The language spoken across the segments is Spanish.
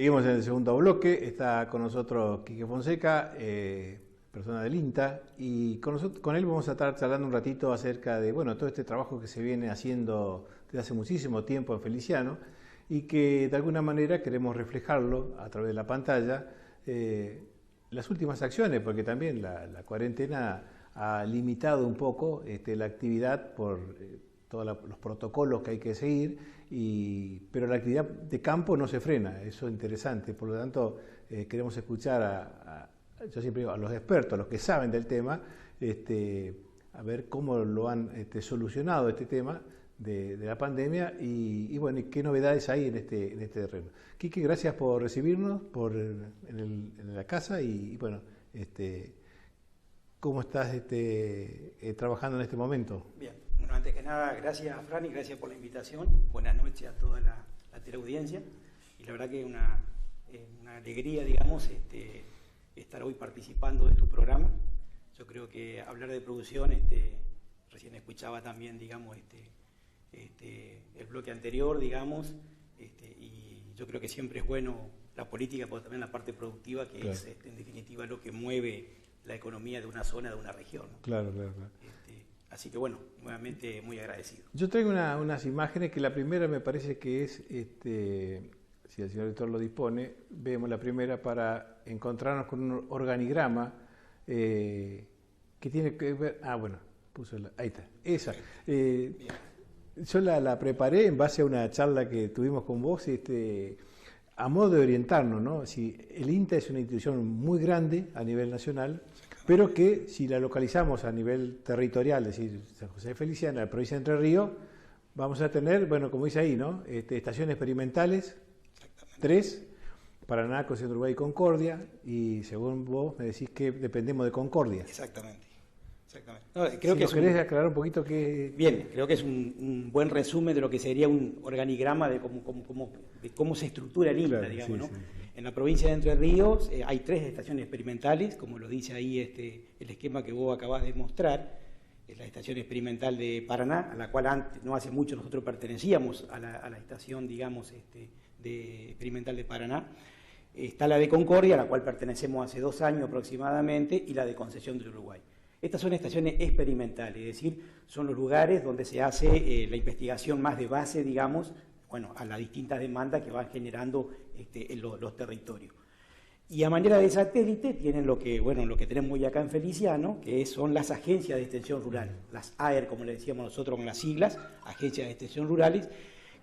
Seguimos en el segundo bloque, está con nosotros Quique Fonseca, persona del INTA, y con él vamos a estar charlando un ratito acerca de todo este trabajo que se viene haciendo desde hace muchísimo tiempo en Feliciano y que de alguna manera queremos reflejarlo a través de la pantalla, las últimas acciones, porque también la cuarentena ha limitado un poco la actividad por todos los protocolos que hay que seguir, pero la actividad de campo no se frena, eso es interesante, por lo tanto queremos escuchar yo siempre digo, a los expertos, a los que saben del tema, a ver cómo lo han solucionado este tema de la pandemia y qué novedades hay en este terreno. Quique, gracias por recibirnos en la casa y ¿cómo estás trabajando en este momento? Bien, bueno, antes que nada, gracias a Fran y gracias por la invitación. Buenas noches a toda la teleaudiencia. Y la verdad que es una alegría, digamos, estar hoy participando de tu programa. Yo creo que hablar de producción, recién escuchaba también, digamos, el bloque anterior, digamos, y yo creo que siempre es bueno la política, pero también la parte productiva, que claro, es en definitiva lo que mueve la economía de una zona, de una región, ¿no? Claro. Así que bueno, nuevamente muy agradecido. Yo traigo unas imágenes que la primera me parece que es, si el señor director lo dispone, vemos la primera para encontrarnos con un organigrama que tiene que ver, ahí está, esa. Yo la preparé en base a una charla que tuvimos con vos, a modo de orientarnos, ¿no? Si el INTA es una institución muy grande a nivel nacional, pero que si la localizamos a nivel territorial, es decir, San José de Feliciana, la provincia de Entre Ríos, vamos a tener, como dice ahí, ¿no? Estaciones experimentales, 3, Paraná, Concepción, Uruguay y Concordia, y según vos me decís que dependemos de Concordia. Exactamente. No, creo que ¿querés aclarar un poquito qué? Bien, creo que es un buen resumen de lo que sería un organigrama de cómo se estructura el INTA, claro, digamos, sí, ¿no? Sí. En la provincia de Entre Ríos hay 3 estaciones experimentales, como lo dice ahí el esquema que vos acabás de mostrar. Es la estación experimental de Paraná, a la cual antes, no hace mucho nosotros pertenecíamos a la estación, digamos, experimental de Paraná. Está la de Concordia, a la cual pertenecemos hace 2 años aproximadamente, y la de Concepción del Uruguay. Estas son estaciones experimentales, es decir, son los lugares donde se hace la investigación más de base, digamos, a las distintas demandas que van generando los territorios. Y a manera de satélite tienen lo que tenemos hoy acá en Feliciano, que son las agencias de extensión rural, las AER, como le decíamos nosotros con las siglas, agencias de extensión rurales,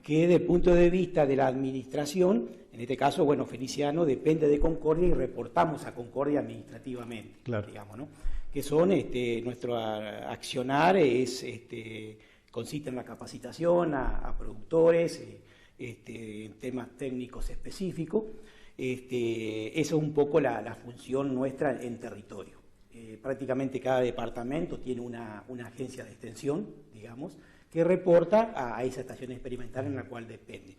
que desde el punto de vista de la administración, en este caso, Feliciano depende de Concordia y reportamos a Concordia administrativamente, claro, digamos, ¿no? Que son, nuestro accionar consiste en la capacitación a productores, en temas técnicos específicos. Esa es un poco la función nuestra en territorio. Prácticamente cada departamento tiene una agencia de extensión, digamos, que reporta a esa estación experimental en la cual depende.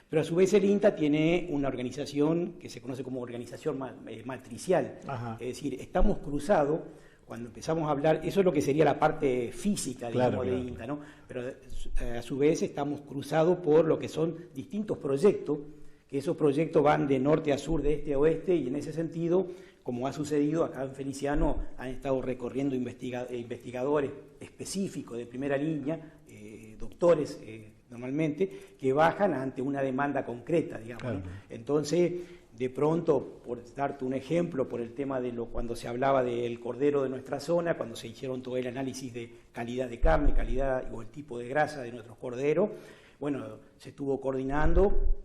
Pero a su vez el INTA tiene una organización que se conoce como organización matricial. Ajá. Es decir, estamos cruzados, cuando empezamos a hablar, eso es lo que sería la parte física, digamos, de INTA, ¿no? Pero a su vez estamos cruzados por lo que son distintos proyectos, que esos proyectos van de norte a sur, de este a oeste, y en ese sentido, como ha sucedido acá en Feliciano, han estado recorriendo investigadores específicos de primera línea, doctores normalmente, que bajan ante una demanda concreta, digamos, claro, ¿no? Entonces, de pronto, por darte un ejemplo, por el tema de cuando se hablaba del cordero de nuestra zona, cuando se hicieron todo el análisis de calidad de carne, calidad o el tipo de grasa de nuestros corderos, se estuvo coordinando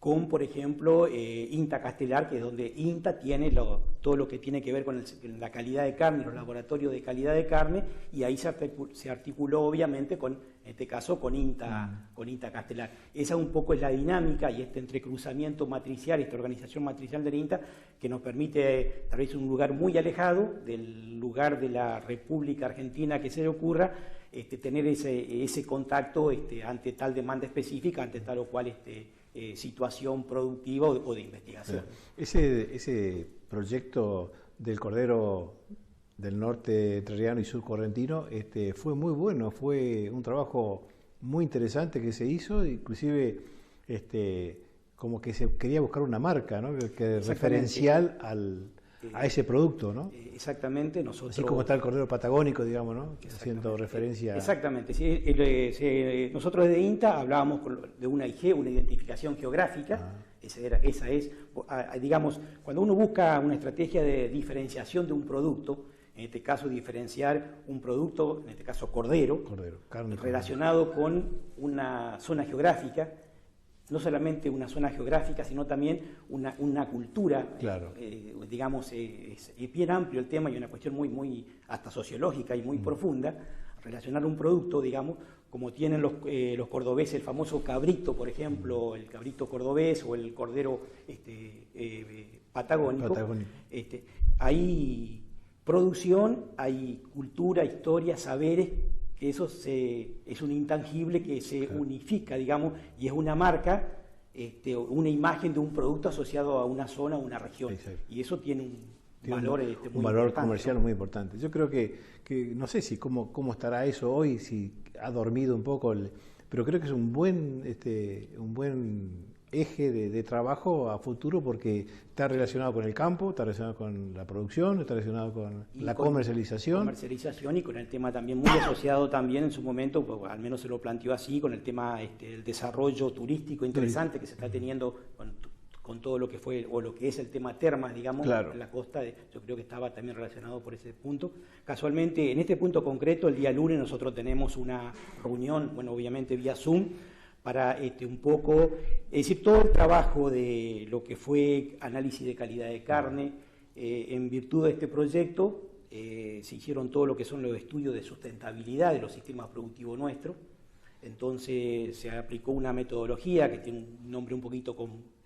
con, por ejemplo, INTA Castelar, que es donde INTA tiene todo lo que tiene que ver con la calidad de carne, los laboratorios de calidad de carne, y ahí se articuló obviamente en este caso con INTA Castelar. Esa un poco es la dinámica y este entrecruzamiento matricial, esta organización matricial del INTA, que nos permite, tal vez un lugar muy alejado del lugar de la República Argentina que se le ocurra, tener ese contacto ante tal demanda específica, ante tal o cual situación productiva o de investigación. Ese proyecto del cordero del norte entrerriano y sur correntino fue muy bueno, fue un trabajo muy interesante que se hizo, inclusive como que se quería buscar una marca, ¿no? Que referencial a ese producto, ¿no? Exactamente, nosotros... Así como está el cordero patagónico, digamos, ¿no? Haciendo referencia... Exactamente, sí, nosotros desde INTA hablábamos de una IG, una identificación geográfica, esa es, digamos, cuando uno busca una estrategia de diferenciación de un producto, en este caso diferenciar un producto, en este caso cordero, carne relacionado con una zona geográfica, no solamente una zona geográfica, sino también una cultura, claro. Digamos, es bien amplio el tema y una cuestión muy hasta sociológica y muy profunda, relacionar un producto, digamos, como tienen los cordobeses, el famoso cabrito, por ejemplo, el cabrito cordobés o el cordero patagónico. Hay producción, hay cultura, historia, saberes, que eso es un intangible que se unifica, digamos, y es una marca, una imagen de un producto asociado a una zona, a una región. Exacto. Y eso tiene un valor muy un valor comercial, ¿no? Muy importante. Yo creo que no sé si cómo estará eso hoy, si ha dormido un poco, pero creo que es un buen eje de trabajo a futuro porque está relacionado con el campo, está relacionado con la producción, está relacionado con la comercialización. Comercialización y con el tema también muy asociado también en su momento, pues, al menos se lo planteó así, con el tema el desarrollo turístico interesante que se está teniendo con todo lo que fue o lo que es el tema termas, digamos, claro. En la costa, yo creo que estaba también relacionado por ese punto. Casualmente, en este punto concreto, el día lunes nosotros tenemos una reunión, bueno, obviamente vía Zoom, para un poco, es decir, todo el trabajo de lo que fue análisis de calidad de carne, en virtud de este proyecto, se hicieron todo lo que son los estudios de sustentabilidad de los sistemas productivos nuestros, entonces se aplicó una metodología que tiene un nombre un poquito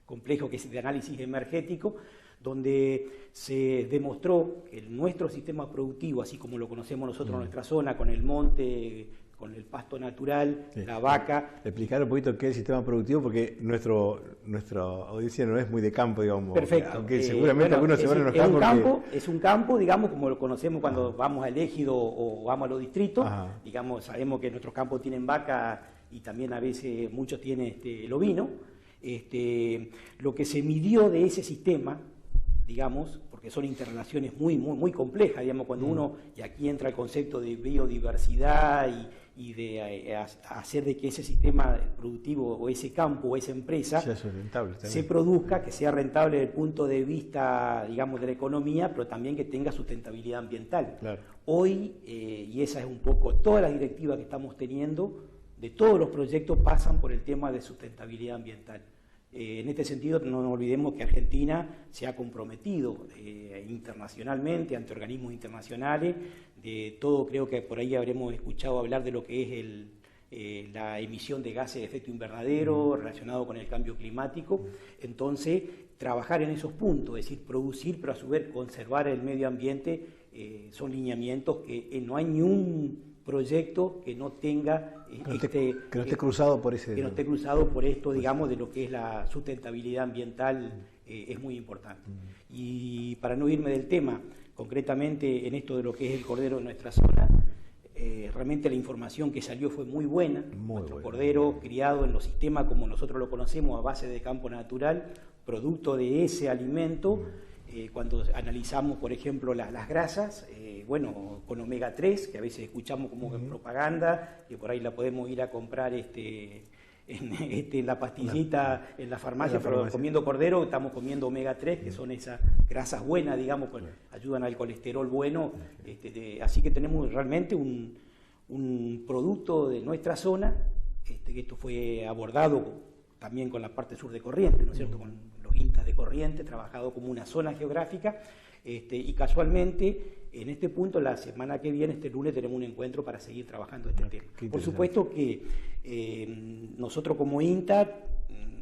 complejo, que es de análisis energético, donde se demostró que nuestro sistema productivo, así como lo conocemos nosotros en nuestra zona, con el monte, con el pasto natural, la vaca. Explicar un poquito qué es el sistema productivo, porque nuestra audiencia no es muy de campo, digamos. Perfecto. Aunque seguramente algunos se van a enojar. Es un campo, digamos, como lo conocemos cuando vamos al ejido o vamos a los distritos. Digamos, sabemos que nuestros campos tienen vaca y también a veces muchos tienen el ovino. Lo que se midió de ese sistema, digamos, porque son interrelaciones muy complejas, digamos, cuando uno, y aquí entra el concepto de biodiversidad y de hacer de que ese sistema productivo o ese campo o esa empresa se produzca, que sea rentable desde el punto de vista, digamos, de la economía, pero también que tenga sustentabilidad ambiental. Claro. Hoy, y esa es un poco, todas las directivas que estamos teniendo, de todos los proyectos pasan por el tema de sustentabilidad ambiental. En este sentido, no nos olvidemos que Argentina se ha comprometido internacionalmente, ante organismos internacionales, de todo. Creo que por ahí habremos escuchado hablar de lo que es la emisión de gases de efecto invernadero relacionado con el cambio climático. Entonces, trabajar en esos puntos, es decir, producir, pero a su vez conservar el medio ambiente, son lineamientos que no hay ni un proyecto que no tenga que no esté cruzado por ese, que no esté cruzado por esto, digamos, de lo que es la sustentabilidad ambiental, es muy importante. Y para no irme del tema, concretamente en esto de lo que es el cordero de nuestra zona, realmente la información que salió fue muy buena. Nuestro cordero criado en los sistemas como nosotros lo conocemos, a base de campo natural, producto de ese alimento. Cuando analizamos, por ejemplo, las grasas, bueno, con omega 3, que a veces escuchamos como en propaganda, que por ahí la podemos ir a comprar en la pastillita en la farmacia, pero comiendo cordero estamos comiendo omega 3, que son esas grasas buenas, digamos, que ayudan al colesterol bueno. Así que tenemos realmente un producto de nuestra zona, que esto fue abordado también con la parte sur de Corrientes, ¿no es cierto?, con los INTA de Corrientes, trabajado como una zona geográfica, y casualmente en este punto la semana que viene, este lunes, tenemos un encuentro para seguir trabajando este tema. Por supuesto que nosotros como INTA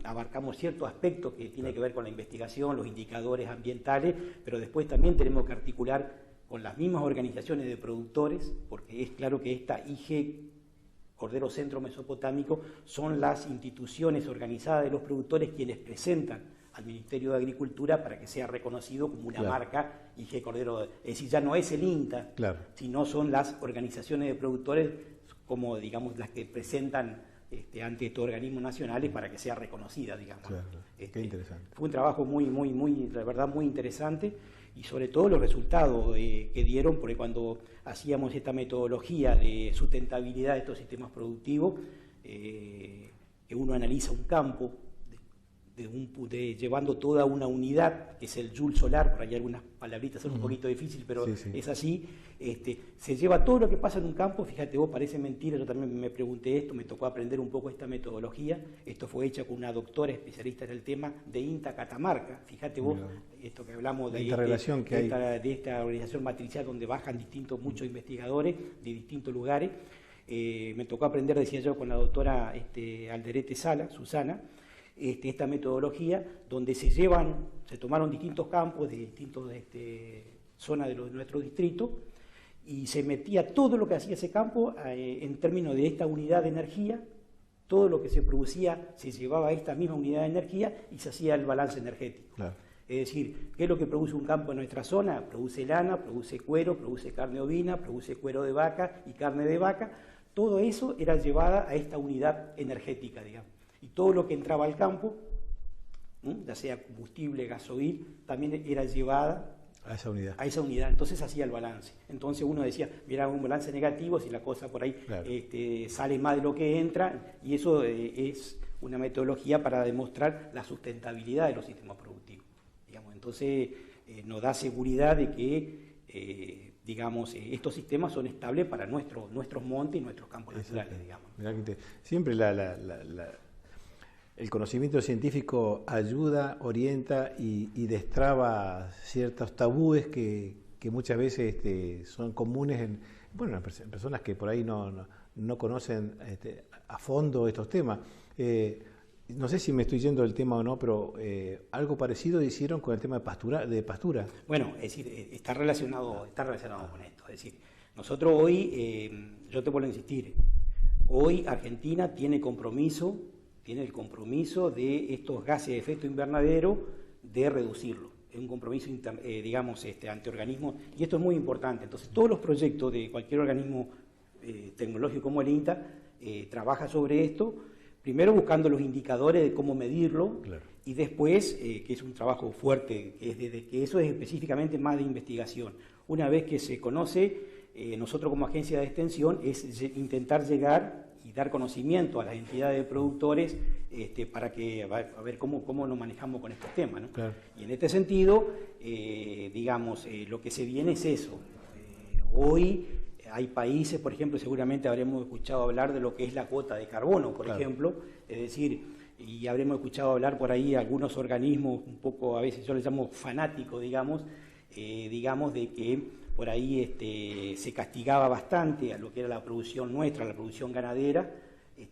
abarcamos ciertos aspectos que tienen que ver con la investigación, los indicadores ambientales, pero después también tenemos que articular con las mismas organizaciones de productores, porque es claro que esta IG Cordero Centro Mesopotámico son las instituciones organizadas de los productores quienes presentan al Ministerio de Agricultura para que sea reconocido como una marca IG Cordero. Es decir, ya no es el INTA, sino son las organizaciones de productores como, digamos, las que presentan ante estos organismos nacionales para que sea reconocida, digamos. Claro, qué interesante. Fue un trabajo la verdad, muy interesante, y sobre todo los resultados que dieron, porque cuando hacíamos esta metodología de sustentabilidad de estos sistemas productivos, que uno analiza un campo, llevando toda una unidad, que es el Joule solar, por ahí algunas palabritas son un poquito difíciles, pero es así, se lleva todo lo que pasa en un campo. Fíjate vos, parece mentira, yo también me pregunté esto, me tocó aprender un poco esta metodología. Esto fue hecha con una doctora especialista en el tema de INTA Catamarca. Fíjate vos, esto que hablamos de esta organización matricial donde bajan muchos investigadores de distintos lugares. Me tocó aprender, decía yo, con la doctora Alderete Sala, Susana, esta metodología donde se tomaron distintos campos de distintas zonas de nuestro distrito, y se metía todo lo que hacía ese campo en términos de esta unidad de energía. Todo lo que se producía se llevaba a esta misma unidad de energía y se hacía el balance energético. Claro. Es decir, ¿qué es lo que produce un campo en nuestra zona? Produce lana, produce cuero, produce carne ovina, produce cuero de vaca y carne de vaca. Todo eso era llevada a esta unidad energética, digamos. Y todo lo que entraba al campo, ya sea combustible, gasoil, también era llevada a esa unidad. Entonces hacía el balance. Entonces uno decía, mira, un balance negativo si la cosa por ahí sale más de lo que entra, y eso es una metodología para demostrar la sustentabilidad de los sistemas productivos, digamos. Entonces nos da seguridad de que estos sistemas son estables para nuestros montes y nuestros campos naturales, digamos. Mirá que siempre el conocimiento científico ayuda, orienta y destraba ciertos tabúes que muchas veces son comunes en personas que por ahí no conocen a fondo estos temas. No sé si me estoy yendo del tema o no, pero algo parecido hicieron con el tema de pastura. Bueno, es decir, está relacionado con esto. Es decir, nosotros hoy, yo te vuelvo a insistir, hoy Argentina tiene el compromiso de estos gases de efecto invernadero, de reducirlo. Es un compromiso, ante organismos, y esto es muy importante. Entonces, todos los proyectos de cualquier organismo tecnológico como el INTA trabaja sobre esto, primero buscando los indicadores de cómo medirlo, claro, y después, que es un trabajo fuerte, que eso es específicamente más de investigación. Una vez que se conoce, nosotros como agencia de extensión es intentar llegar y dar conocimiento a las entidades de productores para que a ver cómo nos manejamos con estos temas, ¿no? Claro. Y en este sentido, lo que se viene es eso. Hoy hay países, por ejemplo, seguramente habremos escuchado hablar de lo que es la cuota de carbono, por ejemplo, es decir, y habremos escuchado hablar por ahí algunos organismos un poco, a veces yo les llamo fanáticos, digamos de que por ahí se castigaba bastante a lo que era la producción nuestra, la producción ganadera,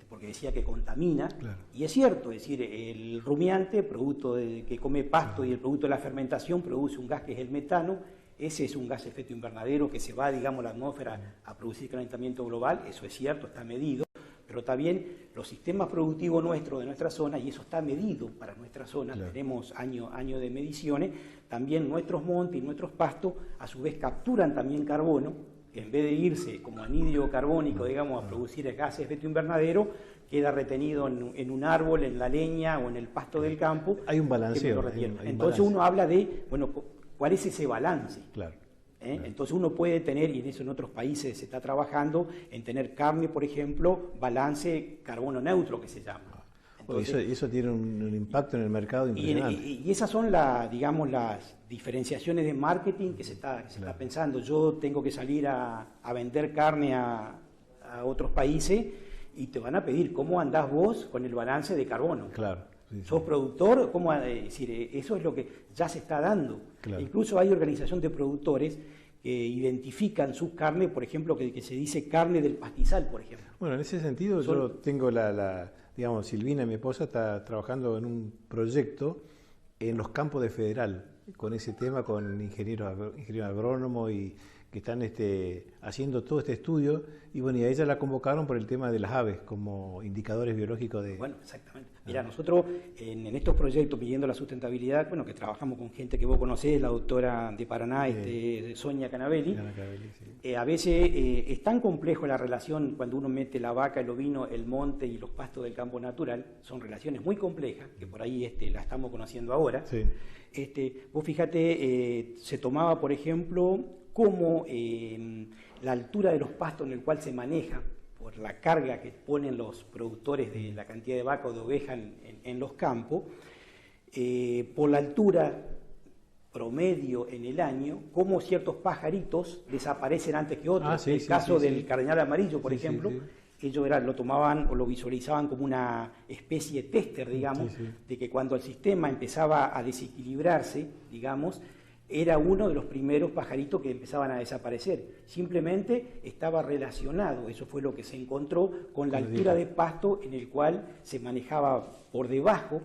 porque decía que contamina, claro, y es cierto, es decir, el rumiante, producto que come pasto, y el producto de la fermentación produce un gas que es el metano. Ese es un gas de efecto invernadero que se va, a la atmósfera a producir calentamiento global. Eso es cierto, está medido, pero también los sistemas productivos nuestros de nuestra zona, y eso está medido para nuestra zona, claro, tenemos año de mediciones, también nuestros montes y nuestros pastos a su vez capturan también carbono, que en vez de irse como anhídrido carbónico, a producir gases de efecto invernadero, queda retenido en un árbol, en la leña o en el pasto del campo. Hay un balanceo. Entonces uno habla de, ¿cuál es ese balance? Claro. Claro. Entonces uno puede tener, y en eso en otros países se está trabajando, en tener carne, por ejemplo, balance carbono neutro, que se llama. Entonces, eso tiene un impacto en el mercado impresionante. Y esas son las diferenciaciones de marketing que se está pensando. Yo tengo que salir a vender carne a otros países y te van a pedir cómo andás vos con el balance de carbono. Claro. ¿Sos productor? Eso es lo que ya se está dando. Claro. Incluso hay organización de productores que identifican sus carnes, por ejemplo, que se dice carne del pastizal, por ejemplo. Bueno, en ese sentido yo tengo Silvina, mi esposa, está trabajando en un proyecto en los campos de Federal, con ese tema, con ingeniero agrónomo, y que están haciendo todo este estudio, y bueno, y a ella la convocaron por el tema de las aves como indicadores biológicos de... Bueno, exactamente. Mira, nosotros en estos proyectos pidiendo la sustentabilidad, bueno, que trabajamos con gente que vos conocés, la doctora de Paraná, Sonia Canavelli, sí. A veces es tan complejo la relación cuando uno mete la vaca, el ovino, el monte y los pastos del campo natural, son relaciones muy complejas, que por ahí la estamos conociendo ahora. Sí. Vos fíjate, se tomaba, por ejemplo, cómo la altura de los pastos en el cual se maneja, por la carga que ponen los productores de la cantidad de vaca o de oveja en los campos, por la altura promedio en el año, cómo ciertos pajaritos desaparecen antes que otros. El caso del cardenal amarillo, por ejemplo, ellos lo tomaban o lo visualizaban como una especie de tester, digamos, de que cuando el sistema empezaba a desequilibrarse, digamos, era uno de los primeros pajaritos que empezaban a desaparecer. Simplemente estaba relacionado, eso fue lo que se encontró, con la altura de pasto en el cual se manejaba por debajo,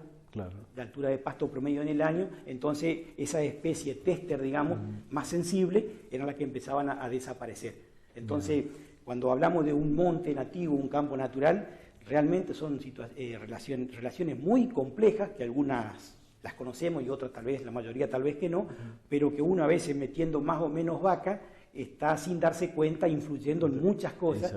la altura de pasto promedio en el año. Entonces esa especie tester, digamos, más sensible, era la que empezaban a desaparecer. Entonces, cuando hablamos de un monte nativo, un campo natural, realmente son relaciones muy complejas, que algunas las conocemos y otras tal vez, la mayoría tal vez que no, pero que uno a veces metiendo más o menos vaca está sin darse cuenta influyendo en muchas cosas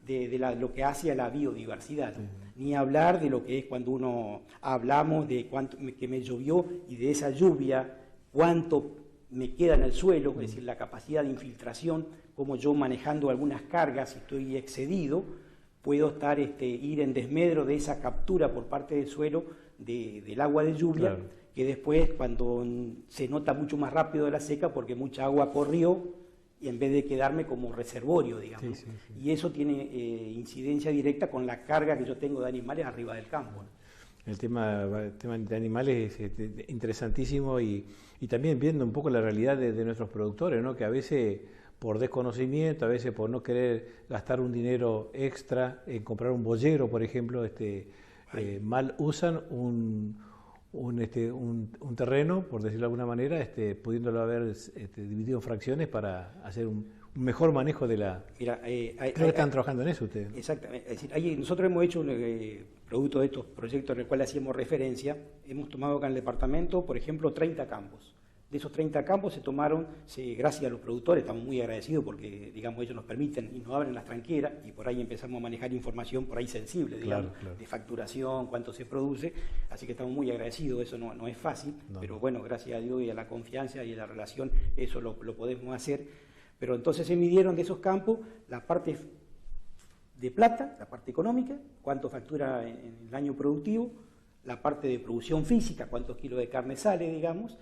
de lo que hace a la biodiversidad. Ni hablar de lo que es cuando hablamos de cuánto que me llovió y de esa lluvia, cuánto me queda en el suelo, es decir, la capacidad de infiltración, como yo manejando algunas cargas, si estoy excedido, puedo ir en desmedro de esa captura por parte del suelo del agua de lluvia, que después cuando se nota mucho más rápido de la seca porque mucha agua corrió y en vez de quedarme como reservorio, digamos. Y eso tiene incidencia directa con la carga que yo tengo de animales arriba del campo. El tema de animales es interesantísimo y también viendo un poco la realidad de nuestros productores, ¿no? Que a veces por desconocimiento, a veces por no querer gastar un dinero extra en comprar un boyero, por ejemplo, mal usan un terreno, por decirlo de alguna manera, pudiéndolo haber dividido en fracciones para hacer un mejor manejo de la... Mira, creo que están trabajando en eso ustedes. Exactamente. Es decir, nosotros hemos hecho producto de estos proyectos en los cuales hacíamos referencia, hemos tomado acá en el departamento, por ejemplo, 30 campos. De esos 30 campos se tomaron, gracias a los productores, estamos muy agradecidos porque, digamos, ellos nos permiten y nos abren las tranqueras y por ahí empezamos a manejar información por ahí sensible, digamos, de facturación, cuánto se produce, así que estamos muy agradecidos, eso no es fácil, pero bueno, gracias a Dios y a la confianza y a la relación, eso lo podemos hacer. Pero entonces se midieron de esos campos la parte de plata, la parte económica, cuánto factura en el año productivo, la parte de producción física, cuántos kilos de carne sale, digamos,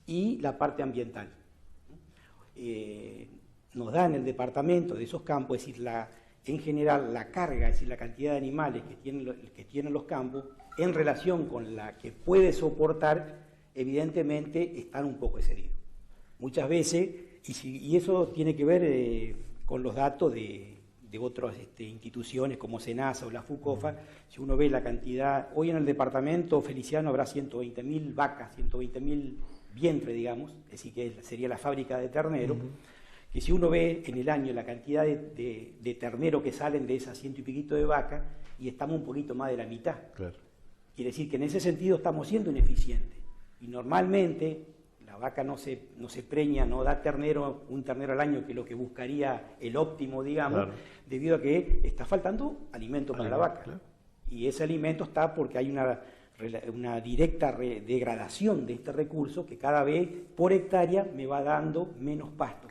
y la parte ambiental. Nos da en el departamento de esos campos, es decir, en general la carga, es decir, la cantidad de animales que tienen los campos, en relación con la que puede soportar, evidentemente están un poco excedidos. Muchas veces, y eso tiene que ver con los datos de otras instituciones como SENASA o la FUCOFA, si uno ve la cantidad, hoy en el departamento Feliciano habrá 120.000 vacas, 120.000 vientre, digamos, es decir, que sería la fábrica de ternero, que si uno ve en el año la cantidad de ternero que salen de esas 100 y piquito de vaca, y estamos un poquito más de la mitad. Quiere decir que en ese sentido estamos siendo ineficientes. Y normalmente la vaca no se preña, no da un ternero al año, que es lo que buscaría el óptimo, digamos, debido a que está faltando alimento para la vaca. Y ese alimento está porque hay una directa degradación de este recurso que cada vez por hectárea me va dando menos pasto.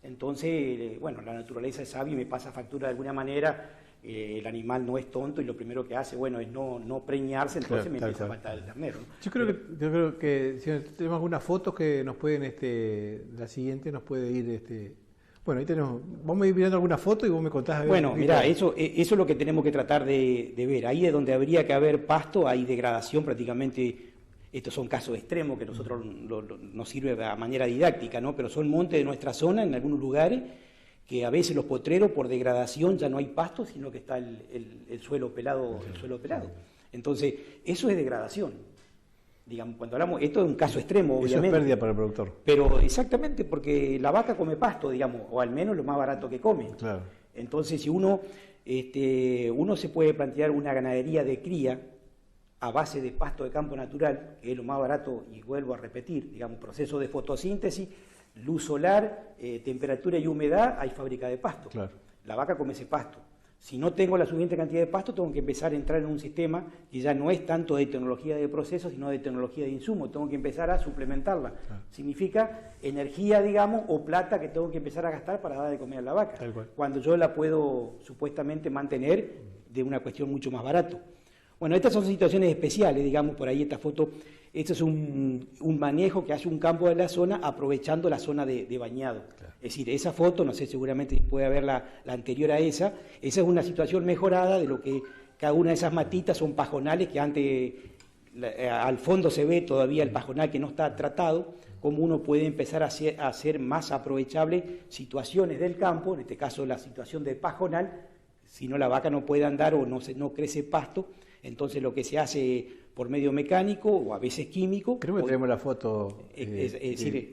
Entonces, bueno, la naturaleza es sabia y me pasa factura de alguna manera. El animal no es tonto y lo primero que hace, bueno, es no preñarse, entonces me empieza a faltar el ternero, ¿no? Yo creo que si tenemos algunas fotos que nos pueden, la siguiente nos puede ir, bueno, ahí tenemos, vamos a ir mirando algunas fotos y vos me contás. Bueno, mirá, eso es lo que tenemos que tratar de ver. Ahí es donde habría que haber pasto, hay degradación prácticamente. Estos son casos extremos que nosotros nos sirve a manera didáctica, ¿no? Pero son montes de nuestra zona en algunos lugares, que a veces los potreros por degradación ya no hay pasto, sino que está el suelo pelado. Entonces, eso es degradación. Digamos, cuando hablamos, esto es un caso extremo, obviamente. Eso es pérdida para el productor. Pero exactamente, porque la vaca come pasto, digamos, o al menos lo más barato que come. Claro. Entonces, si uno se puede plantear una ganadería de cría a base de pasto de campo natural, que es lo más barato, y vuelvo a repetir, digamos, proceso de fotosíntesis, luz solar, temperatura y humedad, hay fábrica de pasto. Claro. La vaca come ese pasto. Si no tengo la suficiente cantidad de pasto, tengo que empezar a entrar en un sistema que ya no es tanto de tecnología de proceso, sino de tecnología de insumo. Tengo que empezar a suplementarla. Claro. Significa energía, digamos, o plata que tengo que empezar a gastar para dar de comer a la vaca. Cuando yo la puedo supuestamente mantener de una cuestión mucho más barato. Bueno, estas son situaciones especiales, digamos, por ahí esta foto. Esto es un manejo que hace un campo de la zona aprovechando la zona de bañado. Claro. Es decir, esa foto, no sé, seguramente puede haber la anterior a esa es una situación mejorada de lo que cada una de esas matitas son pajonales que antes, al fondo se ve todavía el pajonal que no está tratado, cómo uno puede empezar a hacer más aprovechables situaciones del campo, en este caso la situación del pajonal, si no la vaca no puede andar o no crece pasto, entonces lo que se hace por medio mecánico o a veces químico. Creo que tenemos la foto.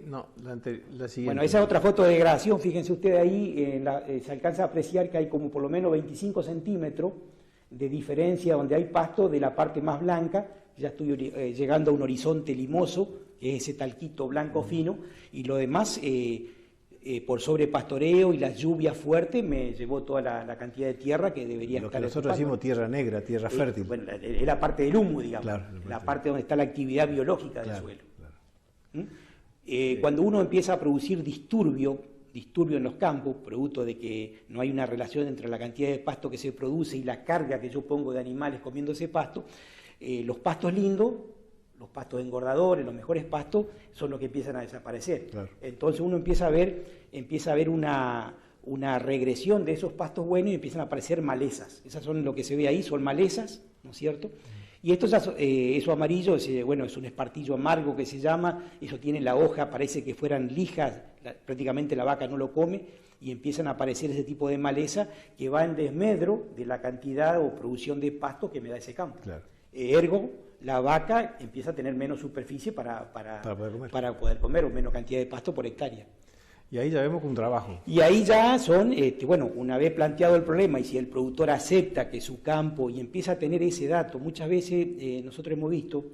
No, la siguiente. Bueno, esa otra foto de degradación, fíjense ustedes ahí, se alcanza a apreciar que hay como por lo menos 25 centímetros de diferencia donde hay pasto de la parte más blanca, ya estoy llegando a un horizonte limoso, que es ese talquito blanco fino, y lo demás por sobrepastoreo y las lluvias fuertes me llevó toda la cantidad de tierra que debería estar. Lo que nosotros decimos tierra negra, tierra fértil. Bueno, es la parte del humo, digamos, claro, la parte donde está la actividad biológica del suelo. Claro. Cuando uno empieza a producir disturbio en los campos, producto de que no hay una relación entre la cantidad de pasto que se produce y la carga que yo pongo de animales comiendo ese pasto, los pastos lindos, los pastos engordadores, los mejores pastos, son los que empiezan a desaparecer. Claro. Entonces uno empieza a ver una regresión de esos pastos buenos y empiezan a aparecer malezas. Esas son lo que se ve ahí, son malezas, ¿no es cierto? Y esto eso amarillo, es un espartillo amargo que se llama, eso tiene la hoja, parece que fueran lijas, prácticamente la vaca no lo come, y empiezan a aparecer ese tipo de maleza que va en desmedro de la cantidad o producción de pasto que me da ese campo. Claro. Ergo, la vaca empieza a tener menos superficie para poder comer o menos cantidad de pasto por hectárea. Y ahí ya vemos un trabajo. Y ahí ya son, una vez planteado el problema y si el productor acepta que su campo y empieza a tener ese dato, muchas veces nosotros hemos visto,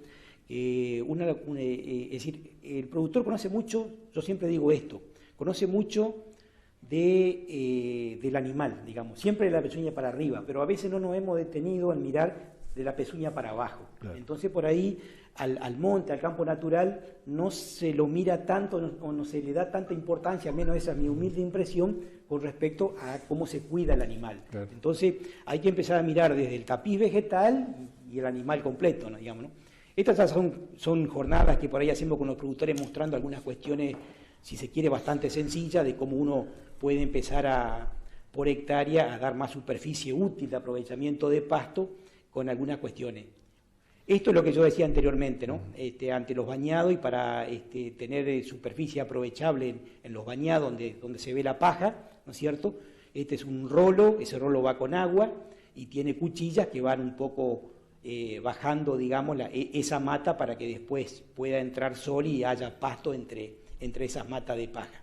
es decir, el productor conoce mucho, yo siempre digo esto, conoce mucho del animal, digamos, siempre de la pezuña para arriba, pero a veces no nos hemos detenido en mirar de la pezuña para abajo. Claro. Entonces por ahí al monte, al campo natural, no se lo mira tanto o no se le da tanta importancia, al menos esa es mi humilde impresión, con respecto a cómo se cuida el animal. Claro. Entonces hay que empezar a mirar desde el tapiz vegetal y el animal completo, ¿no? Digamos, ¿no? Estas son jornadas que por ahí hacemos con los productores mostrando algunas cuestiones, si se quiere, bastante sencillas de cómo uno puede empezar por hectárea a dar más superficie útil de aprovechamiento de pasto con algunas cuestiones. Esto es lo que yo decía anteriormente, ¿no? Ante los bañados y para tener superficie aprovechable en los bañados donde se ve la paja, ¿no es cierto? Este es un rolo, ese rolo va con agua y tiene cuchillas que van un poco bajando, digamos, esa mata para que después pueda entrar sol y haya pasto entre esas matas de paja.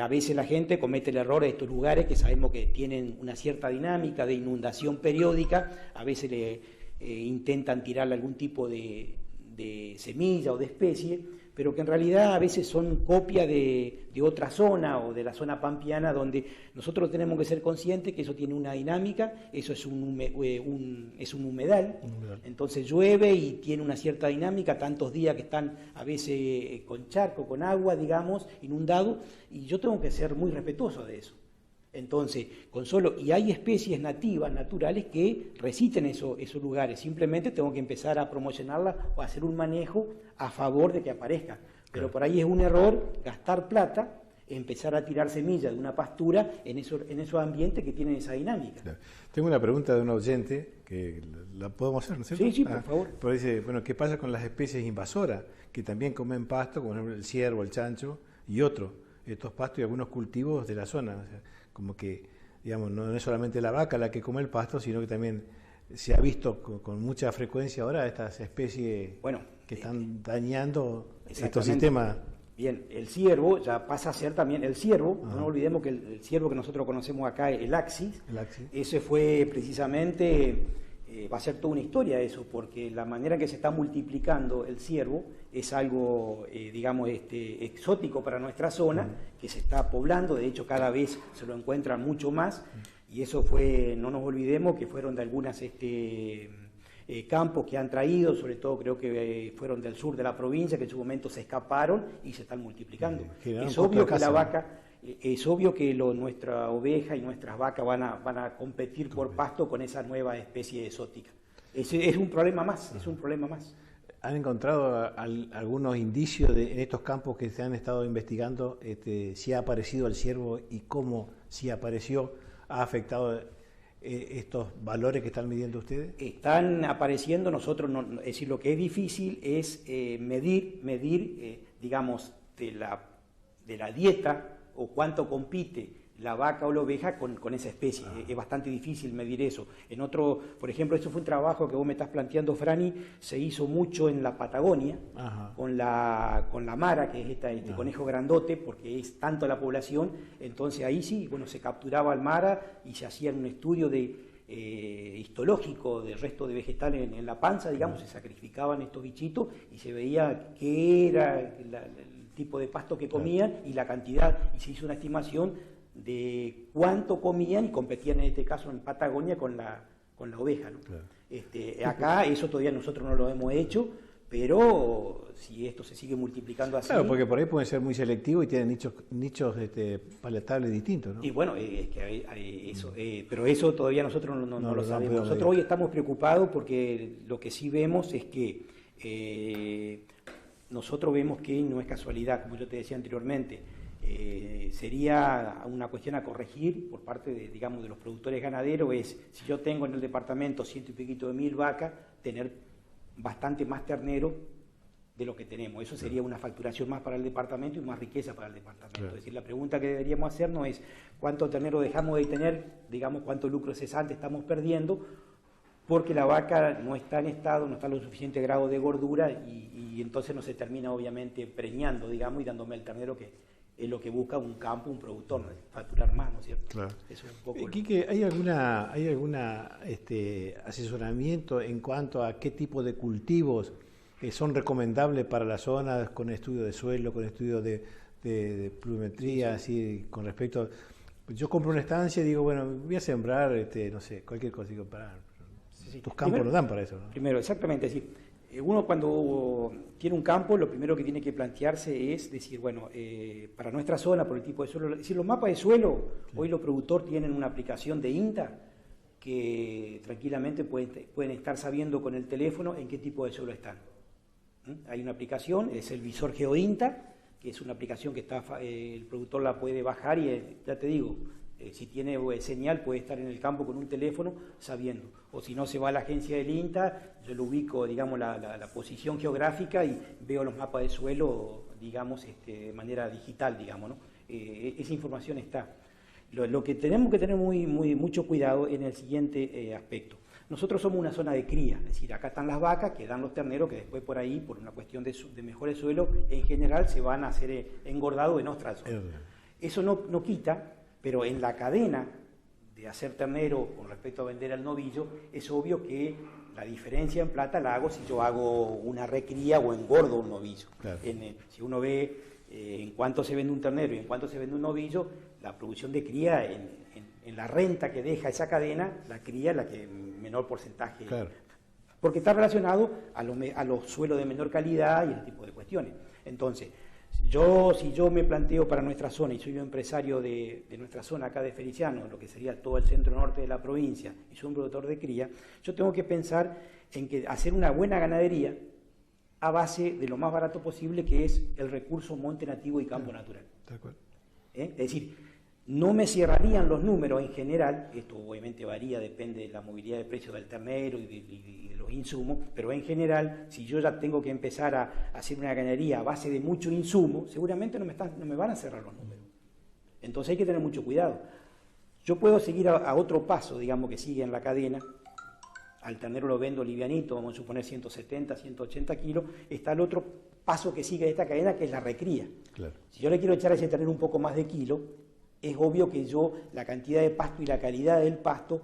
A veces la gente comete el error de estos lugares que sabemos que tienen una cierta dinámica de inundación periódica, a veces intentan tirarle algún tipo de semilla o de especie, pero que en realidad a veces son copia de otra zona o de la zona pampeana, donde nosotros tenemos que ser conscientes que eso tiene una dinámica, eso es un humedal, entonces llueve y tiene una cierta dinámica, tantos días que están a veces con charco, con agua, digamos, inundado, y yo tengo que ser muy respetuoso de eso. Entonces, y hay especies nativas, naturales, que resisten esos lugares. Simplemente tengo que empezar a promocionarlas o a hacer un manejo a favor de que aparezcan. Pero por ahí es un error gastar plata, empezar a tirar semillas de una pastura en esos ambientes que tienen esa dinámica. Claro. Tengo una pregunta de un oyente, que la podemos hacer, ¿no es cierto? Sí, por favor. Pero dice, ¿qué pasa con las especies invasoras que también comen pasto, como por ejemplo el ciervo, el chancho y estos pastos y algunos cultivos de la zona? O sea, como que, digamos, no es solamente la vaca la que come el pasto, sino que también se ha visto con mucha frecuencia ahora estas especies que están dañando estos sistemas. Bien, el ciervo ya pasa a ser también el ciervo. No olvidemos que el ciervo que nosotros conocemos acá, el Axis, ese fue precisamente, va a ser toda una historia eso, porque la manera en que se está multiplicando el ciervo es algo, digamos, exótico para nuestra zona, que se está poblando, de hecho cada vez se lo encuentran mucho más, y eso fue, no nos olvidemos que fueron de algunas campos que han traído, sobre todo creo que fueron del sur de la provincia, que en su momento se escaparon y se están multiplicando. Es obvio que la vaca, es obvio que nuestra oveja y nuestras vacas van a competir por pasto con esa nueva especie exótica. Es un problema más, es un problema más. ¿Han encontrado algunos indicios en estos campos que se han estado investigando, si ha aparecido el ciervo y cómo, si apareció, ha afectado estos valores que están midiendo ustedes? Están apareciendo, nosotros, es decir, lo que es difícil es medir digamos, de la dieta o cuánto compite la vaca o la oveja con esa especie. Es bastante difícil medir eso. Por ejemplo, eso fue un trabajo que vos me estás planteando, Franny, se hizo mucho en la Patagonia, con la mara, que es este conejo grandote, porque es tanto la población, entonces ahí sí, se capturaba al mara y se hacía un estudio histológico del resto de vegetales en la panza, digamos, se sacrificaban estos bichitos y se veía qué era el tipo de pasto que comían y la cantidad, y se hizo una estimación de cuánto comían y competían en este caso en Patagonia con la oveja, ¿no? Claro. Acá eso todavía nosotros no lo hemos hecho, pero si esto se sigue multiplicando así... Claro, porque por ahí pueden ser muy selectivos y tienen nichos palatables distintos, ¿no? Y bueno, es que eso, pero eso todavía nosotros no lo sabemos. Nosotros hoy estamos preocupados porque lo que sí vemos es que nosotros vemos que no es casualidad, como yo te decía anteriormente. Sería una cuestión a corregir por parte de los productores ganaderos, es si yo tengo en el departamento 100 y piquito de 1000 vacas, tener bastante más ternero de lo que tenemos. Eso sería una facturación más para el departamento y más riqueza para el departamento. Claro. Es decir, la pregunta que deberíamos hacernos es cuánto ternero dejamos de tener, cuánto lucro cesante estamos perdiendo, porque la vaca no está en estado, no está en lo suficiente grado de gordura y entonces no se termina obviamente preñando, y dándome el ternero que es lo que busca un campo, un productor, ¿no? Facturar más, ¿no es cierto? Claro. Eso es un poco Quique, ¿hay alguna asesoramiento en cuanto a qué tipo de cultivos son recomendables para las zonas con estudio de suelo, con estudio de pluviometría, así con respecto? Yo compro una estancia y digo, bueno, voy a sembrar, no sé, cualquier cosa, digo, tus campos primero, no dan para eso, ¿no? Primero, exactamente, es decir, uno cuando tiene un campo, lo primero que tiene que plantearse es decir, bueno, para nuestra zona, por el tipo de suelo, es decir, los mapas de suelo, hoy los productores tienen una aplicación de INTA que tranquilamente pueden estar sabiendo con el teléfono en qué tipo de suelo están. Hay una aplicación, es el visor GeoINTA, que es una aplicación que el productor la puede bajar y ya te digo, si tiene señal puede estar en el campo con un teléfono sabiendo, o si no se va a la agencia del INTA, yo lo ubico, la posición geográfica y veo los mapas de suelo, de manera digital, ¿no? Esa información está. Lo que tenemos que tener mucho cuidado en el siguiente aspecto. Nosotros somos una zona de cría, es decir, acá están las vacas que dan los terneros que después por ahí, por una cuestión de mejores suelos, en general se van a hacer engordados en nuestra zona. Eso no quita, pero en la cadena de hacer ternero con respecto a vender al novillo, es obvio que la diferencia en plata la hago si yo hago una recría o engordo un novillo. Claro. Si uno ve en cuánto se vende un ternero y en cuánto se vende un novillo, la producción de cría en la renta que deja esa cadena, la cría es la que menor porcentaje. Claro. Porque está relacionado a los suelos de menor calidad y ese tipo de cuestiones. Entonces, si yo me planteo para nuestra zona y soy un empresario de nuestra zona acá de Feliciano, lo que sería todo el centro norte de la provincia, y soy un productor de cría, yo tengo que pensar en que hacer una buena ganadería a base de lo más barato posible, que es el recurso monte nativo y campo natural. De acuerdo. Es decir, no me cerrarían los números en general, esto obviamente varía, depende de la movilidad de precios del ternero y de los insumos, pero en general, si yo ya tengo que empezar a hacer una ganadería a base de mucho insumo, seguramente no me van a cerrar los números. Entonces hay que tener mucho cuidado. Yo puedo seguir a otro paso, que sigue en la cadena, al ternero lo vendo livianito, vamos a suponer 170, 180 kilos, está el otro paso que sigue de esta cadena, que es la recría. Claro. Si yo le quiero echar a ese ternero un poco más de kilo, es obvio que yo la cantidad de pasto y la calidad del pasto,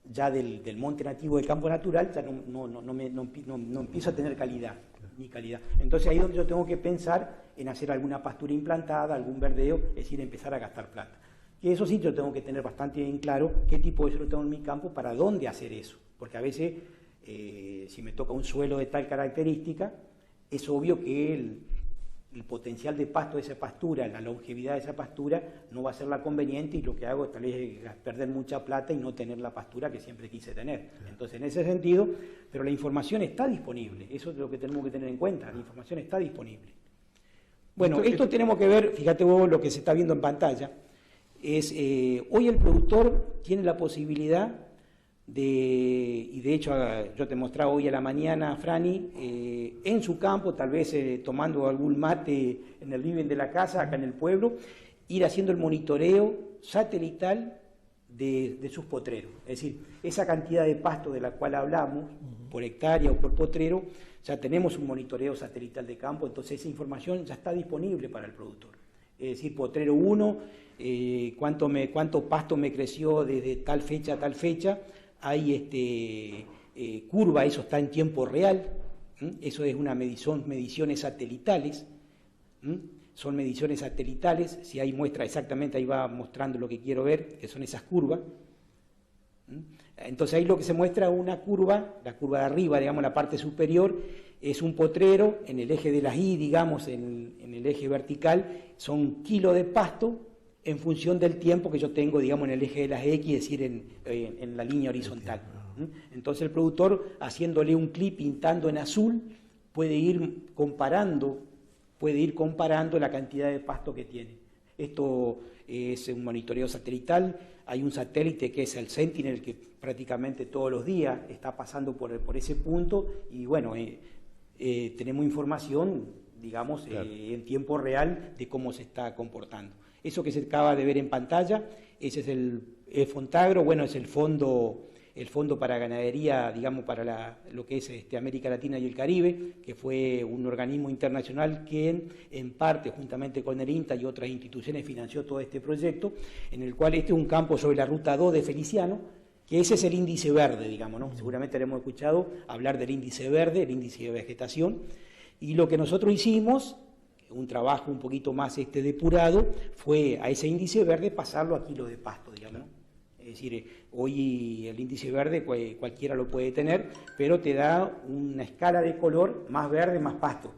ya del monte nativo del campo natural, ya no empiezo a tener calidad, ni calidad. Entonces ahí es donde yo tengo que pensar en hacer alguna pastura implantada, algún verdeo, es decir, empezar a gastar plata. Y eso sí, yo tengo que tener bastante bien claro qué tipo de suelo tengo en mi campo, para dónde hacer eso. Porque a veces, si me toca un suelo de tal característica, es obvio que el potencial de pasto de esa pastura, la longevidad de esa pastura, no va a ser la conveniente, y lo que hago es tal vez perder mucha plata y no tener la pastura que siempre quise tener. Entonces, en ese sentido, pero la información está disponible, eso es lo que tenemos que tener en cuenta, la información está disponible. Bueno, esto tenemos que ver, fíjate vos lo que se está viendo en pantalla, es hoy el productor tiene la posibilidad y de hecho yo te mostraba hoy a la mañana, Franny, en su campo, tal vez tomando algún mate en el living de la casa, acá en el pueblo, ir haciendo el monitoreo satelital de sus potreros. Es decir, esa cantidad de pasto de la cual hablamos, por hectárea o por potrero, ya tenemos un monitoreo satelital de campo, entonces esa información ya está disponible para el productor. Es decir, potrero 1, cuánto pasto me creció desde tal fecha a tal fecha. Hay curva, eso está en tiempo real, eso es una mediciones satelitales, son mediciones satelitales, si hay muestra exactamente, ahí va mostrando lo que quiero ver, que son esas curvas. Entonces ahí lo que se muestra una curva, la curva de arriba, digamos, la parte superior, es un potrero, en el eje de las Y, digamos, en el eje vertical, son kilos de pasto, en función del tiempo que yo tengo, digamos, en el eje de las X, es decir, en la línea horizontal. Entonces el productor, haciéndole un clip, pintando en azul, puede ir comparando la cantidad de pasto que tiene. Esto es un monitoreo satelital, hay un satélite que es el Sentinel, que prácticamente todos los días está pasando por ese punto, y bueno, tenemos información, digamos, claro, en tiempo real de cómo se está comportando. Eso que se acaba de ver en pantalla, ese es el Fontagro, bueno, es el fondo para ganadería, digamos, para lo que es América Latina y el Caribe, que fue un organismo internacional que en parte, juntamente con el INTA y otras instituciones, financió todo este proyecto, en el cual este es un campo sobre la Ruta 2 de Feliciano, que ese es el índice verde, digamos, ¿no? Seguramente hemos escuchado hablar del índice verde, el índice de vegetación, y lo que nosotros hicimos, un trabajo un poquito más depurado, fue a ese índice verde pasarlo a kilos de pasto, digamos, ¿no? Es decir, hoy el índice verde cualquiera lo puede tener, pero te da una escala de color más verde, más pasto.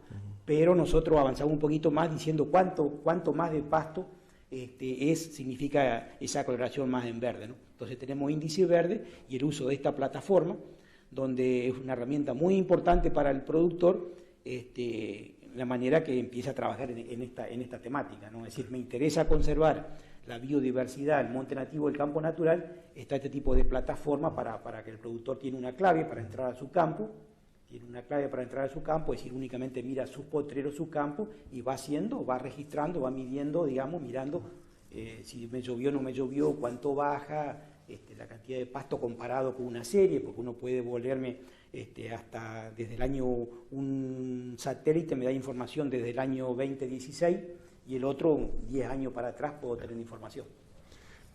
Pero nosotros avanzamos un poquito más diciendo cuánto más de pasto significa esa coloración más en verde, ¿no? Entonces tenemos índice verde y el uso de esta plataforma, donde es una herramienta muy importante para el productor, la manera que empieza a trabajar en esta temática, ¿no? Es decir, me interesa conservar la biodiversidad, el monte nativo, el campo natural, está este tipo de plataforma para que el productor tiene una clave para entrar a su campo, es decir, únicamente mira sus potreros, su campo, y va registrando, va midiendo, digamos, mirando si me llovió o no me llovió, cuánto baja, la cantidad de pasto comparado con una serie, porque uno puede volverme hasta desde el año, un satélite me da información desde el año 2016 y el otro 10 años para atrás puedo tener información.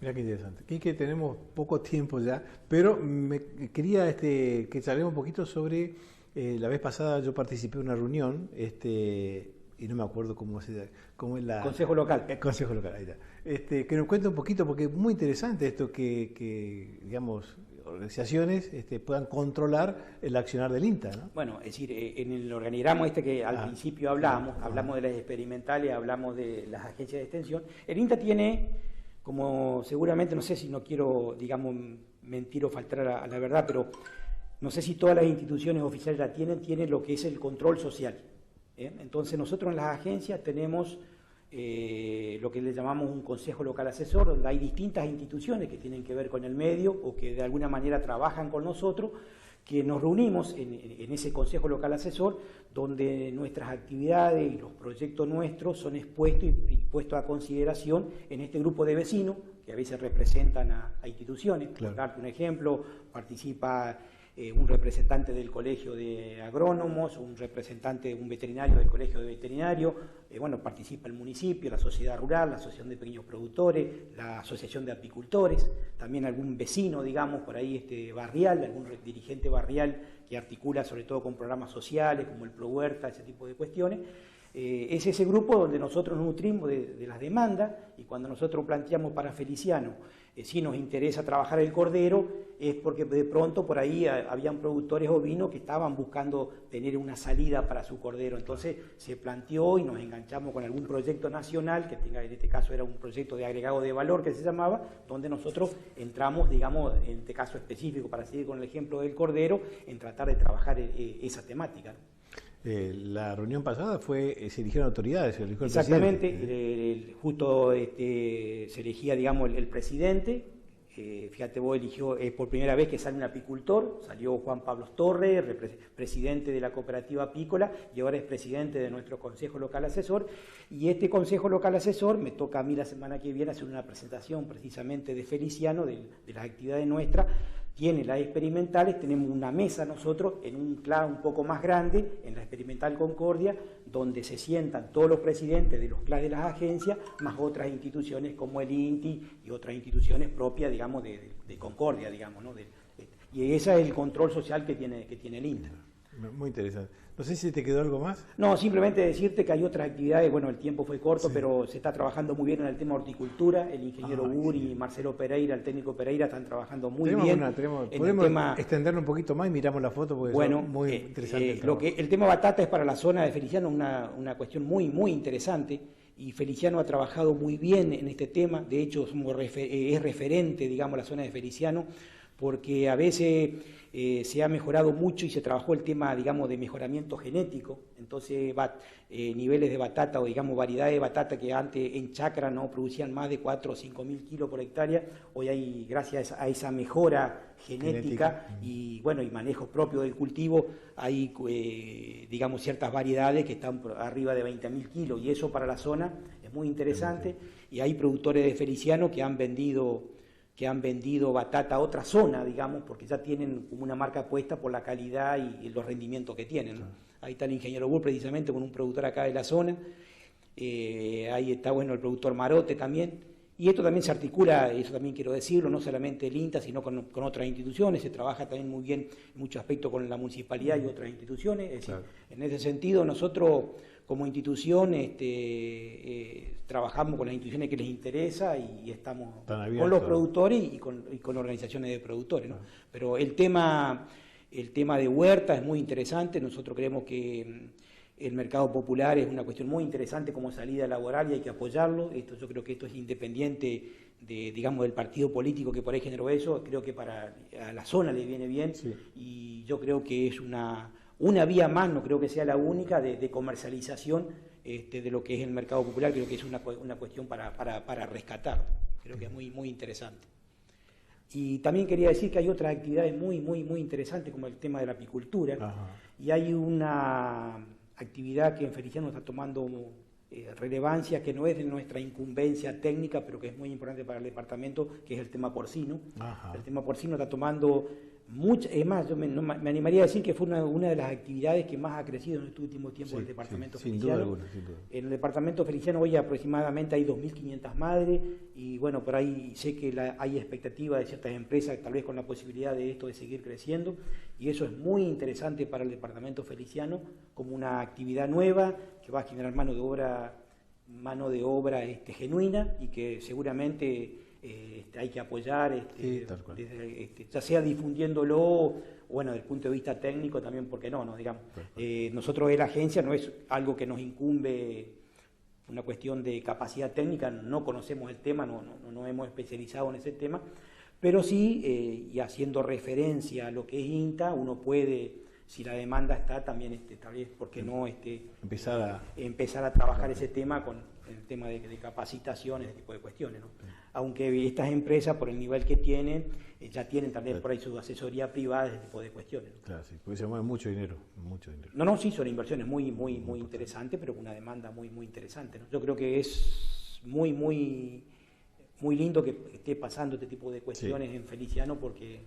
Mira qué interesante. Quique, tenemos poco tiempo ya, pero me quería que charlemos un poquito sobre, la vez pasada yo participé en una reunión, y no me acuerdo cómo es la... Consejo Local. Consejo Local, ahí está. Que nos cuente un poquito, porque es muy interesante esto que digamos, organizaciones puedan controlar el accionar del INTA, ¿no? Bueno, es decir, en el organigrama que al principio hablamos de las experimentales, hablamos de las agencias de extensión. El INTA tiene, como seguramente, no sé si no quiero, digamos, mentir o faltar a la verdad, pero no sé si todas las instituciones oficiales la tienen lo que es el control social. Entonces nosotros en las agencias tenemos lo que le llamamos un consejo local asesor, donde hay distintas instituciones que tienen que ver con el medio o que de alguna manera trabajan con nosotros, que nos reunimos en ese consejo local asesor, donde nuestras actividades y los proyectos nuestros son expuestos y puestos a consideración en este grupo de vecinos, que a veces representan a instituciones. Claro. Por darte un ejemplo, participa un representante del Colegio de Agrónomos, un veterinario del Colegio de Veterinarios, bueno, participa el municipio, la sociedad rural, la asociación de pequeños productores, la asociación de apicultores, también algún vecino, digamos, por ahí barrial, algún dirigente barrial que articula sobre todo con programas sociales como el Pro Huerta, ese tipo de cuestiones. Es ese grupo donde nosotros nos nutrimos de las demandas, y cuando nosotros planteamos para Feliciano si nos interesa trabajar el cordero, es porque de pronto por ahí habían productores ovinos que estaban buscando tener una salida para su cordero. Entonces se planteó y nos enganchamos con algún proyecto nacional, que tenga, en este caso era un proyecto de agregado de valor que se llamaba, donde nosotros entramos, digamos, en este caso específico, para seguir con el ejemplo del cordero, en tratar de trabajar esa temática. La reunión pasada se eligieron autoridades, se eligió el Exactamente, presidente. Justo se elegía, digamos, el presidente. Fíjate vos, eligió, es por primera vez que sale un apicultor, salió Juan Pablo Torres, presidente de la cooperativa apícola, y ahora es presidente de nuestro Consejo Local Asesor, y este Consejo Local Asesor me toca a mí la semana que viene hacer una presentación precisamente de Feliciano, de las actividades nuestras. Tiene las experimentales, tenemos una mesa nosotros en un CLA un poco más grande, en la Experimental Concordia, donde se sientan todos los presidentes de los CLA de las agencias, más otras instituciones como el INTI y otras instituciones propias, digamos, de Concordia, digamos, ¿no? Y ese es el control social que tiene el INTA. Muy interesante. No sé si te quedó algo más. No, simplemente decirte que hay otras actividades, bueno, el tiempo fue corto, sí, pero se está trabajando muy bien en el tema horticultura, el ingeniero Uri y Marcelo Pereira, el técnico Pereira, están trabajando muy bien. Podemos extenderlo un poquito más y miramos la foto porque es muy interesante. El tema batata es para la zona de Feliciano una cuestión muy, muy interesante, y Feliciano ha trabajado muy bien en este tema. De hecho es referente, digamos, la zona de Feliciano, porque a veces se ha mejorado mucho y se trabajó el tema, digamos, de mejoramiento genético. Entonces, niveles de batata, o digamos variedades de batata que antes en chacra no producían más de 4 o 5 mil kilos por hectárea, hoy hay, gracias a esa mejora genética y bueno, y manejo propio del cultivo, hay digamos ciertas variedades que están arriba de 20.000 kilos, y eso para la zona es muy interesante. Y hay productores de Feliciano que han vendido batata a otra zona, digamos, porque ya tienen como una marca puesta por la calidad y los rendimientos que tienen, ¿no? Ahí está el ingeniero Bull precisamente con un productor acá de la zona, ahí está, bueno, el productor Marote también, y esto también se articula, eso también quiero decirlo, no solamente el INTA, sino con otras instituciones. Se trabaja también muy bien en muchos aspectos con la municipalidad y otras instituciones. Es decir, en ese sentido nosotros como institución trabajamos con las instituciones que les interesa y estamos con los productores y con organizaciones de productores, ¿no? Pero el tema de huerta es muy interesante. Nosotros creemos que el mercado popular es una cuestión muy interesante como salida laboral y hay que apoyarlo. Yo creo que esto es independiente digamos, del partido político que por ahí generó eso. Creo que a la zona le viene bien, sí. Y yo creo que es una vía más, no creo que sea la única, de comercialización de lo que es el mercado popular. Creo que es una cuestión para rescatar. Creo que es muy, muy interesante. Y también quería decir que hay otras actividades muy, muy, muy interesantes, como el tema de la apicultura. Ajá. Y hay una actividad que en Feliciano está tomando relevancia, que no es de nuestra incumbencia técnica, pero que es muy importante para el departamento, que es el tema porcino. Ajá. El tema porcino está tomando es más, yo me animaría a decir que fue una de las actividades que más ha crecido en este último tiempo del departamento Feliciano. Sin duda. En el departamento Feliciano hoy aproximadamente hay 2.500 madres, y bueno, por ahí sé que hay expectativa de ciertas empresas, tal vez con la posibilidad de esto de seguir creciendo, y eso es muy interesante para el departamento Feliciano, como una actividad nueva que va a generar mano de obra genuina, y que seguramente hay que apoyar, ya sea difundiéndolo, bueno, desde el punto de vista técnico también, ¿por qué no? Digamos, nosotros en la agencia no es algo que nos incumbe, una cuestión de capacidad técnica, no conocemos el tema, no hemos especializado en ese tema, pero sí, y haciendo referencia a lo que es INTA, uno puede, si la demanda está, también tal vez, ¿por qué no? Empezar a trabajar ese tema con el tema de capacitación, ese tipo de cuestiones, ¿no? Aunque estas empresas, por el nivel que tienen, ya tienen también por ahí su asesoría privada, ese tipo de cuestiones, ¿no? Claro, sí, porque se mueve mucho dinero. No, sí, son inversiones muy interesantes, pero con una demanda muy, muy interesante, ¿no? Yo creo que es muy, muy, muy lindo que esté pasando este tipo de cuestiones en Feliciano, porque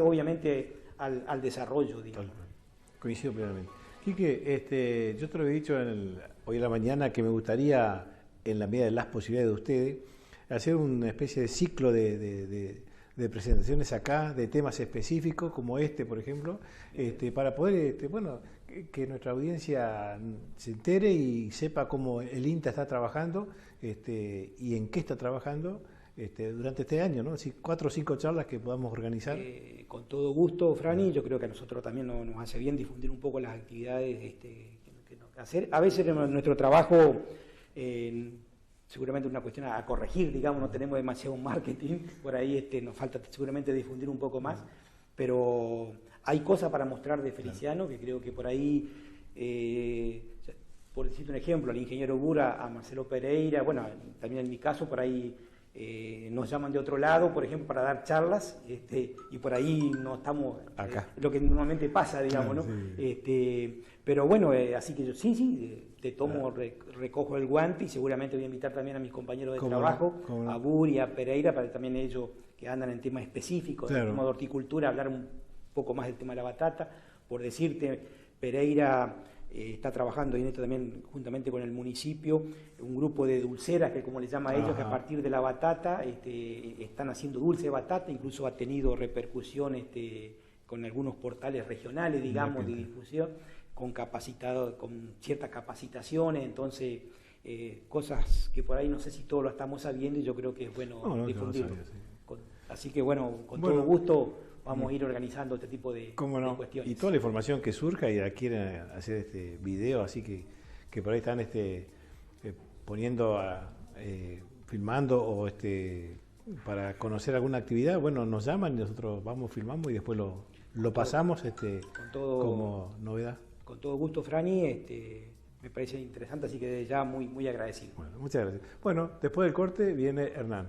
obviamente al desarrollo, digamos. Coincido plenamente. Quique, yo te lo he dicho hoy en la mañana que me gustaría, en la medida de las posibilidades de ustedes, hacer una especie de ciclo de presentaciones acá, de temas específicos como por ejemplo, para poder, bueno, que nuestra audiencia se entere y sepa cómo el INTA está trabajando y en qué está trabajando durante este año, ¿no? Así 4 o 5 charlas que podamos organizar. Con todo gusto, Franny. Yo creo que a nosotros también nos hace bien difundir un poco las actividades que nos hacer. A veces nuestro trabajo, seguramente una cuestión a corregir, digamos, no tenemos demasiado marketing, por ahí nos falta seguramente difundir un poco más, pero hay cosas para mostrar de Feliciano que creo que por ahí, por decirte un ejemplo, al ingeniero Bura, a Marcelo Pereira, bueno, también en mi caso por ahí nos llaman de otro lado, por ejemplo, para dar charlas, y por ahí no estamos acá, lo que normalmente pasa, digamos, ¿no? Sí. Pero bueno, así que yo sí, te tomo, recojo el guante y seguramente voy a invitar también a mis compañeros de trabajo, a Bur y a Pereira, para que también ellos que andan en temas específicos, en tema de horticultura, hablar un poco más del tema de la batata. Por decirte, Pereira está trabajando en esto también juntamente con el municipio, un grupo de dulceras, que como les llama a ellos, que a partir de la batata están haciendo dulce de batata, incluso ha tenido repercusión con algunos portales regionales, digamos, de difusión, con ciertas capacitaciones, entonces cosas que por ahí no sé si todos lo estamos sabiendo y yo creo que es bueno difundirlo. Así que bueno, con todo gusto vamos a ir organizando este tipo de cuestiones. Y toda la información que surja y quieren hacer este video, así que por ahí están poniendo, filmando o para conocer alguna actividad, bueno, nos llaman y nosotros vamos, filmamos y después lo pasamos como novedad. Con todo gusto, Franny, me parece interesante, así que ya muy, muy agradecido. Bueno, muchas gracias. Bueno, después del corte viene Hernán.